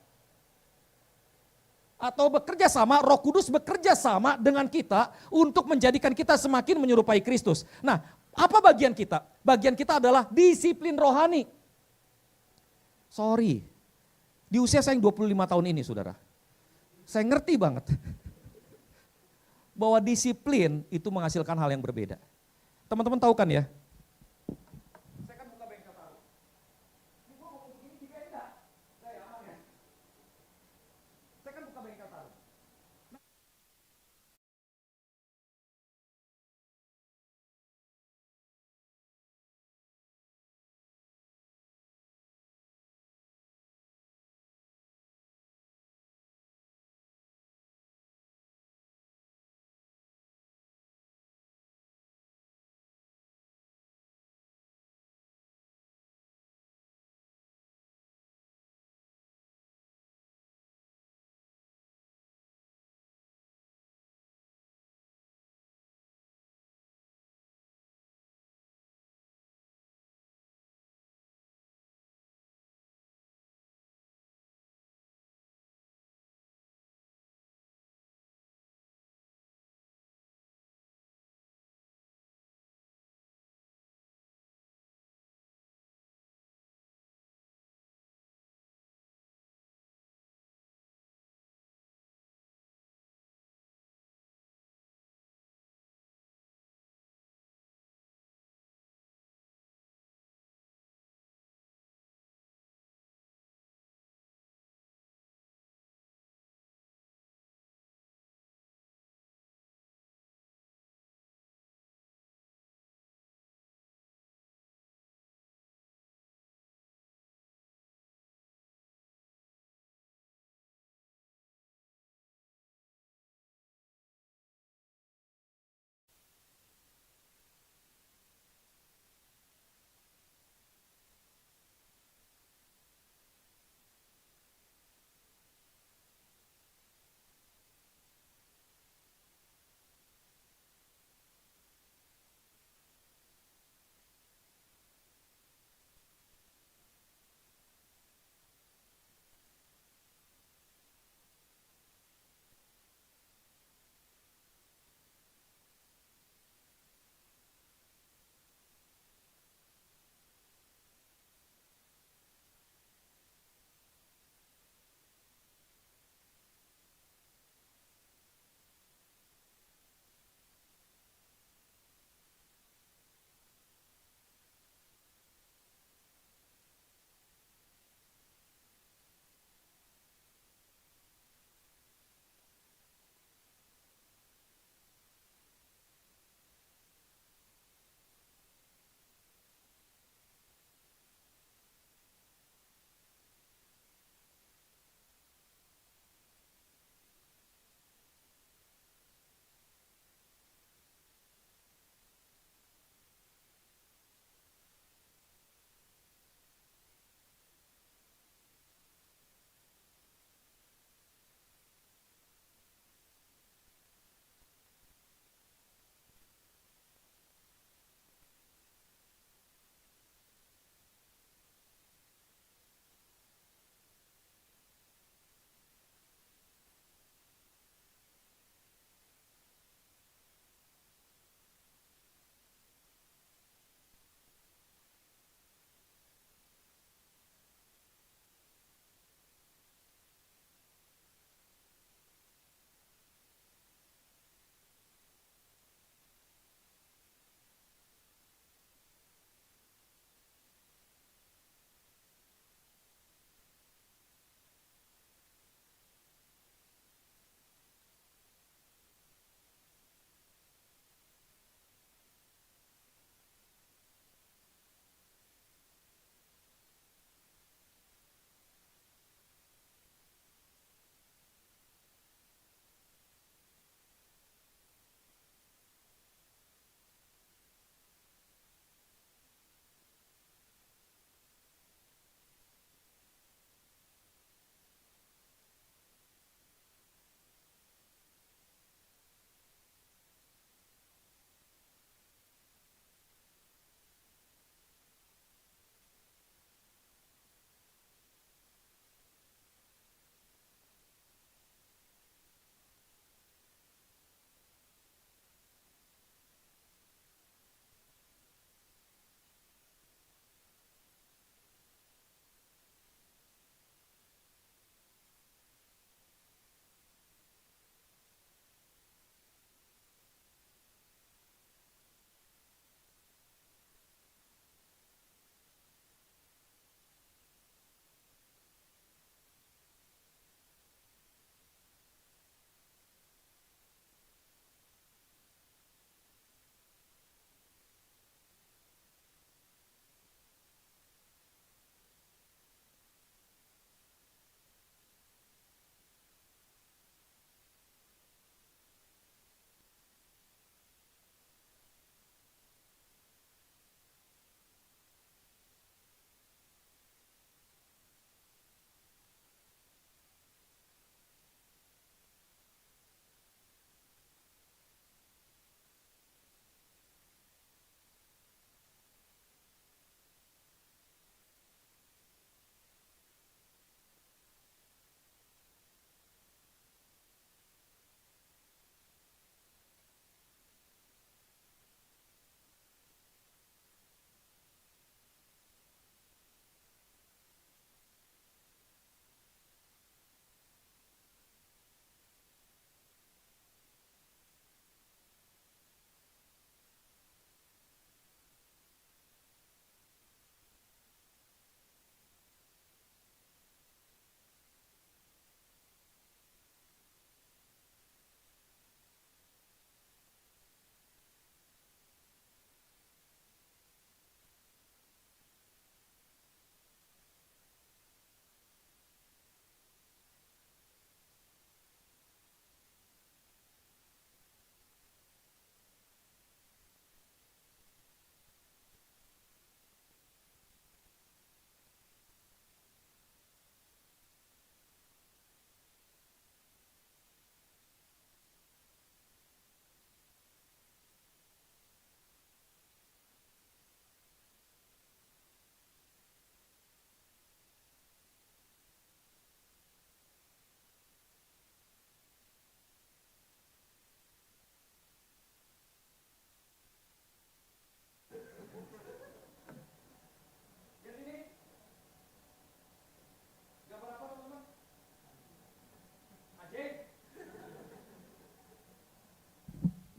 Atau bekerja sama, Roh Kudus bekerja sama dengan kita untuk menjadikan kita semakin menyerupai Kristus. Nah, apa bagian kita? Bagian kita adalah disiplin rohani. Sorry, di usia saya yang 25 tahun ini saudara, saya ngerti banget bahwa disiplin itu menghasilkan hal yang berbeda. Teman-teman tahu kan ya,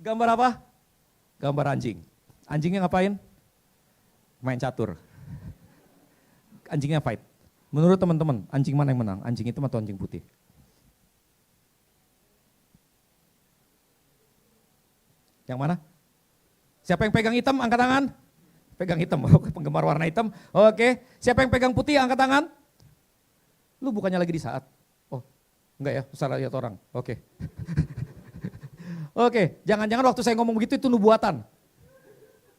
Gambar apa? Gambar anjing. Anjingnya ngapain? Main catur. Anjingnya fight. Menurut teman-teman, anjing mana yang menang? Anjing hitam atau anjing putih? Yang mana? Siapa yang pegang hitam, angkat tangan. Pegang hitam, penggemar warna hitam. Oke, siapa yang pegang putih, angkat tangan. Lu bukannya lagi di Saat? Oh, enggak ya, salah lihat orang. Oke. Oke, jangan-jangan waktu saya ngomong begitu itu nubuatan.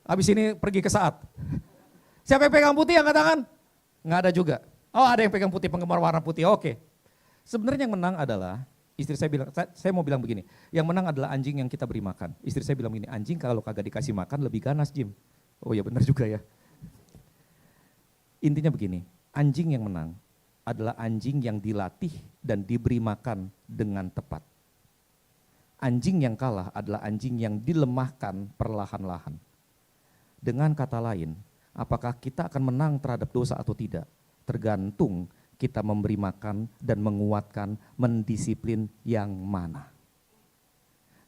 Habis ini pergi ke Saat. Siapa yang pegang putih, angkat tangan. Enggak ada juga. Oh, ada yang pegang putih, penggemar warna putih. Oke. Sebenarnya yang menang adalah, istri saya bilang, saya mau bilang begini, yang menang adalah anjing yang kita beri makan. Istri saya bilang begini, anjing kalau kagak dikasih makan lebih ganas, Jim. Oh ya benar juga ya. Intinya begini, anjing yang menang adalah anjing yang dilatih dan diberi makan dengan tepat. Anjing yang kalah adalah anjing yang dilemahkan perlahan-lahan. Dengan kata lain, apakah kita akan menang terhadap dosa atau tidak, tergantung kita memberi makan dan menguatkan, mendisiplin yang mana.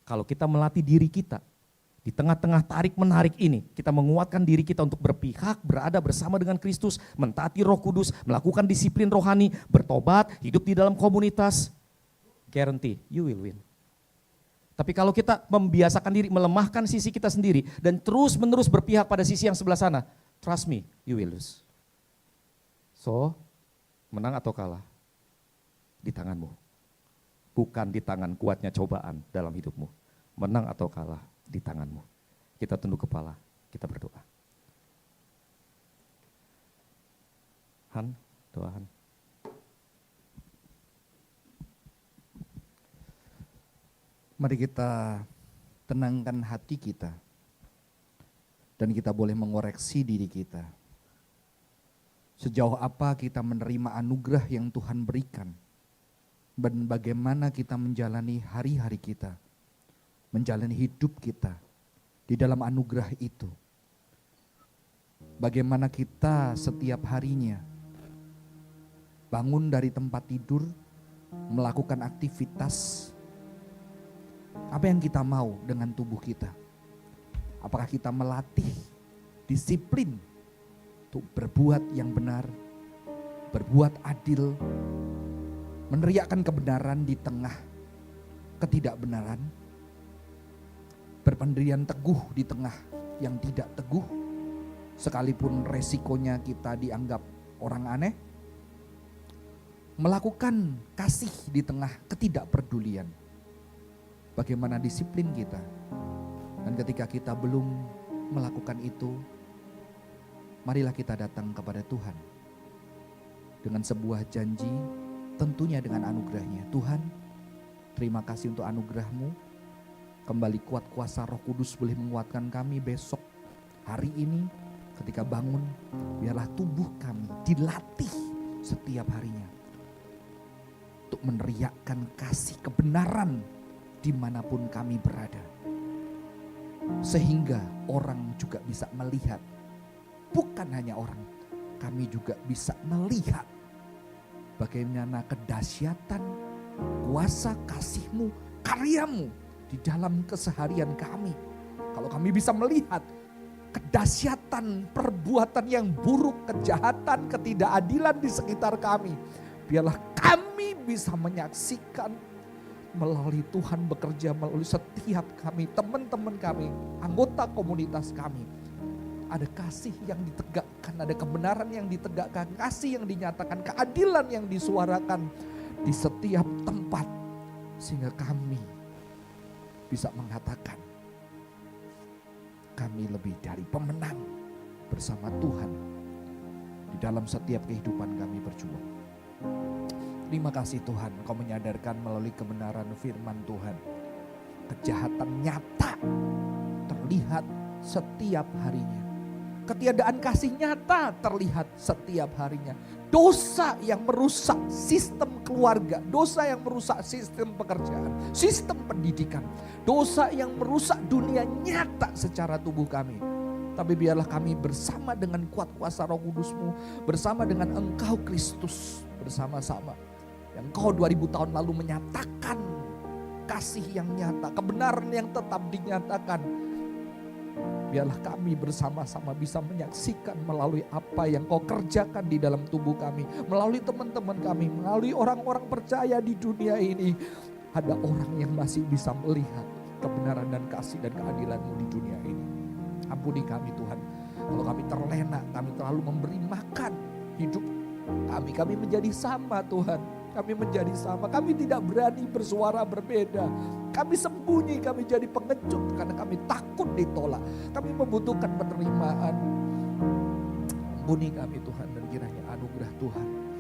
Kalau kita melatih diri kita, di tengah-tengah tarik-menarik ini, kita menguatkan diri kita untuk berpihak, berada bersama dengan Kristus, mentaati Roh Kudus, melakukan disiplin rohani, bertobat, hidup di dalam komunitas, guarantee you will win. Tapi kalau kita membiasakan diri, melemahkan sisi kita sendiri, dan terus-menerus berpihak pada sisi yang sebelah sana, trust me, you will lose. So, menang atau kalah? Di tanganmu. Bukan di tangan kuatnya cobaan dalam hidupmu. Menang atau kalah di tanganmu. Kita tunduk kepala, kita berdoa. Han, doa Han. Mari kita tenangkan hati kita. Dan kita boleh mengoreksi diri kita. Sejauh apa kita menerima anugerah yang Tuhan berikan. Dan bagaimana kita menjalani hari-hari kita. Menjalani hidup kita di dalam anugerah itu. Bagaimana kita setiap harinya bangun dari tempat tidur, melakukan aktivitas. Apa yang kita mau dengan tubuh kita? Apakah kita melatih disiplin untuk berbuat yang benar, berbuat adil, meneriakkan kebenaran di tengah ketidakbenaran, berpendirian teguh di tengah yang tidak teguh, sekalipun resikonya kita dianggap orang aneh, melakukan kasih di tengah ketidakpedulian. Bagaimana disiplin kita, dan ketika kita belum melakukan itu, marilah kita datang kepada Tuhan dengan sebuah janji, tentunya dengan anugerahnya. Tuhan, terima kasih untuk anugerah-Mu. Kembali kuat kuasa Roh Kudus boleh menguatkan kami besok, hari ini, ketika bangun. Biarlah tubuh kami dilatih setiap harinya untuk meneriakkan kasih kebenaran dimanapun kami berada. Sehingga orang juga bisa melihat, bukan hanya orang, kami juga bisa melihat bagaimana kedahsyatan, kuasa kasih-Mu, karya-Mu di dalam keseharian kami. Kalau kami bisa melihat kedahsyatan perbuatan yang buruk, kejahatan, ketidakadilan di sekitar kami, biarlah kami bisa menyaksikan melalui Tuhan bekerja melalui setiap kami, teman-teman kami, anggota komunitas kami. Ada kasih yang ditegakkan, ada kebenaran yang ditegakkan, kasih yang dinyatakan, keadilan yang disuarakan di setiap tempat. Sehingga kami bisa mengatakan, kami lebih dari pemenang bersama Tuhan di dalam setiap kehidupan kami berjuang. Terima kasih Tuhan, Engkau menyadarkan melalui kebenaran firman Tuhan. Kejahatan nyata terlihat setiap harinya. Ketiadaan kasih nyata terlihat setiap harinya. Dosa yang merusak sistem keluarga, dosa yang merusak sistem pekerjaan, sistem pendidikan, dosa yang merusak dunia nyata secara tubuh kami. Tapi biarlah kami bersama dengan kuat kuasa Roh Kudus-Mu, bersama dengan Engkau Kristus, bersama-sama yang Engkau 2000 tahun lalu menyatakan kasih yang nyata, kebenaran yang tetap dinyatakan. Biarlah kami bersama-sama bisa menyaksikan melalui apa yang Kau kerjakan di dalam tubuh kami, melalui teman-teman kami, melalui orang-orang percaya di dunia ini. Ada orang yang masih bisa melihat kebenaran dan kasih dan keadilan-Mu di dunia ini. Ampuni kami Tuhan, kalau kami terlena, kami terlalu memberi makan hidup kami menjadi sama Tuhan. Kami menjadi sama, kami tidak berani bersuara berbeda. Kami sembunyi, kami jadi pengecut karena kami takut ditolak. Kami membutuhkan penerimaan. Ampuni kami Tuhan, dan kiranya anugerah Tuhan